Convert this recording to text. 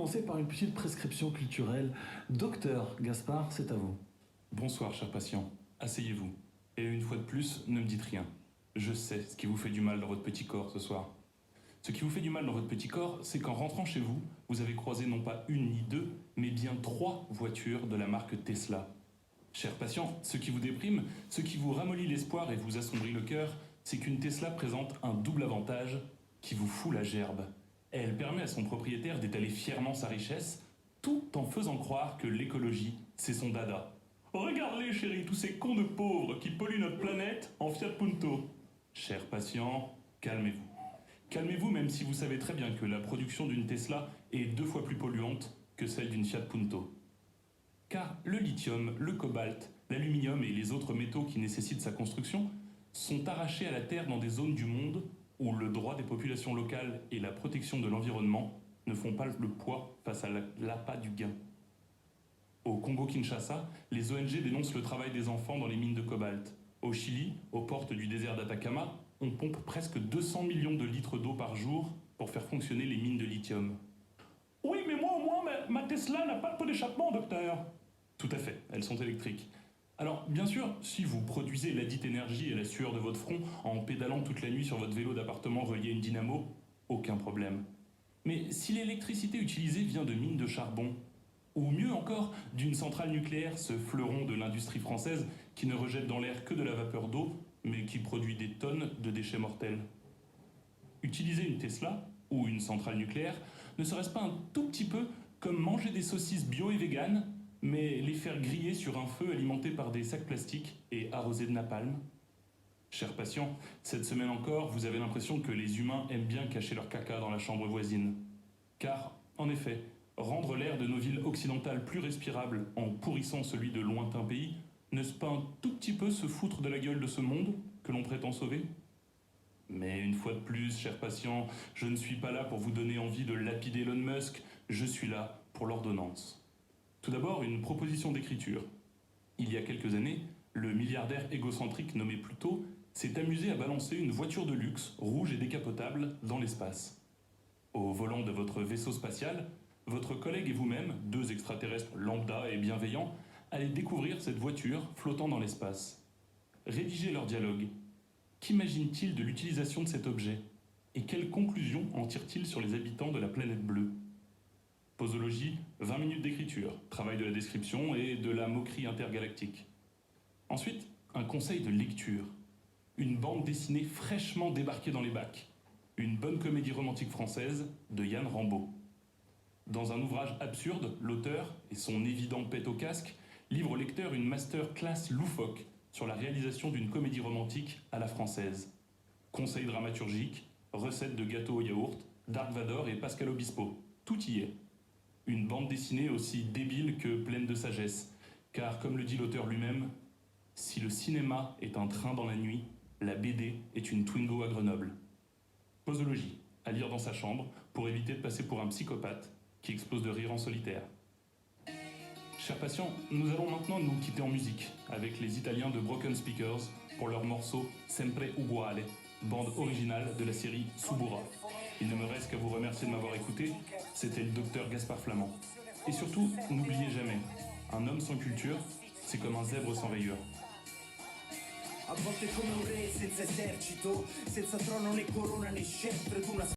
Commencer par une petite prescription culturelle. Docteur Gaspard, c'est à vous. Bonsoir, cher patient. Asseyez-vous. Et une fois de plus, ne me dites rien. Je sais ce qui vous fait du mal dans votre petit corps ce soir. Ce qui vous fait du mal dans votre petit corps, c'est qu'en rentrant chez vous, vous avez croisé non pas une ni deux, mais bien 3 voitures de la marque Tesla. Cher patient, ce qui vous déprime, ce qui vous ramollit l'espoir et vous assombrit le cœur, c'est qu'une Tesla présente un double avantage qui vous fout la gerbe. Elle permet à son propriétaire d'étaler fièrement sa richesse, tout en faisant croire que l'écologie, c'est son dada. Regardez, chérie, tous ces cons de pauvres qui polluent notre planète en Fiat Punto. Cher patient, calmez-vous. Calmez-vous même si vous savez très bien que la production d'une Tesla est 2 fois plus polluante que celle d'une Fiat Punto. Car le lithium, le cobalt, l'aluminium et les autres métaux qui nécessitent sa construction sont arrachés à la terre dans des zones du monde où le droit des populations locales et la protection de l'environnement ne font pas le poids face à l'appât du gain. Au Congo-Kinshasa, les ONG dénoncent le travail des enfants dans les mines de cobalt. Au Chili, aux portes du désert d'Atacama, on pompe presque 200 millions de litres d'eau par jour pour faire fonctionner les mines de lithium. Oui, mais moi au moins, ma Tesla n'a pas de pot d'échappement, docteur. Tout à fait, elles sont électriques. Alors, bien sûr, si vous produisez la dite énergie à la sueur de votre front en pédalant toute la nuit sur votre vélo d'appartement relié à une dynamo, aucun problème. Mais si l'électricité utilisée vient de mines de charbon, ou mieux encore, d'une centrale nucléaire, ce fleuron de l'industrie française qui ne rejette dans l'air que de la vapeur d'eau, mais qui produit des tonnes de déchets mortels. Utiliser une Tesla, ou une centrale nucléaire, ne serait-ce pas un tout petit peu comme manger des saucisses bio et véganes, mais les faire griller sur un feu alimenté par des sacs plastiques et arrosés de napalm? Cher patient, cette semaine encore, vous avez l'impression que les humains aiment bien cacher leur caca dans la chambre voisine. Car, en effet, rendre l'air de nos villes occidentales plus respirable en pourrissant celui de lointains pays, n'est-ce pas un tout petit peu se foutre de la gueule de ce monde que l'on prétend sauver? Mais une fois de plus, cher patient, je ne suis pas là pour vous donner envie de lapider Elon Musk, je suis là pour l'ordonnance. Tout d'abord, une proposition d'écriture. Il y a quelques années, le milliardaire égocentrique nommé Pluto s'est amusé à balancer une voiture de luxe, rouge et décapotable, dans l'espace. Au volant de votre vaisseau spatial, votre collègue et vous-même, 2 extraterrestres lambda et bienveillants, allez découvrir cette voiture flottant dans l'espace. Rédigez leur dialogue. Qu'imagine-t-il de l'utilisation de cet objet? Et quelles conclusions en tire-t-il sur les habitants de la planète bleue? Posologie, 20 minutes d'écriture, travail de la description et de la moquerie intergalactique. Ensuite, un conseil de lecture. Une bande dessinée fraîchement débarquée dans les bacs. Une bonne comédie romantique française de Yann Rambaud. Dans un ouvrage absurde, l'auteur, et son évident pet au casque, livre au lecteur une masterclass loufoque sur la réalisation d'une comédie romantique à la française. Conseils dramaturgiques, recettes de gâteaux au yaourt, Dark Vador et Pascal Obispo. Tout y est. Une bande dessinée aussi débile que pleine de sagesse, car comme le dit l'auteur lui-même, si le cinéma est un train dans la nuit, la BD est une Twingo à Grenoble. Posologie, à lire dans sa chambre pour éviter de passer pour un psychopathe qui explose de rire en solitaire. Chers patients, nous allons maintenant nous quitter en musique avec les Italiens de Broken Speakers pour leur morceau Sempre Uguale, bande originale de la série Subura. Il ne me reste qu'à vous remercier de m'avoir écouté, c'était le docteur Gaspard Flamand. Et surtout, n'oubliez jamais, un homme sans culture, c'est comme un zèbre sans rayures. A volte come un re senza esercito, senza trono né corona né scettro ed una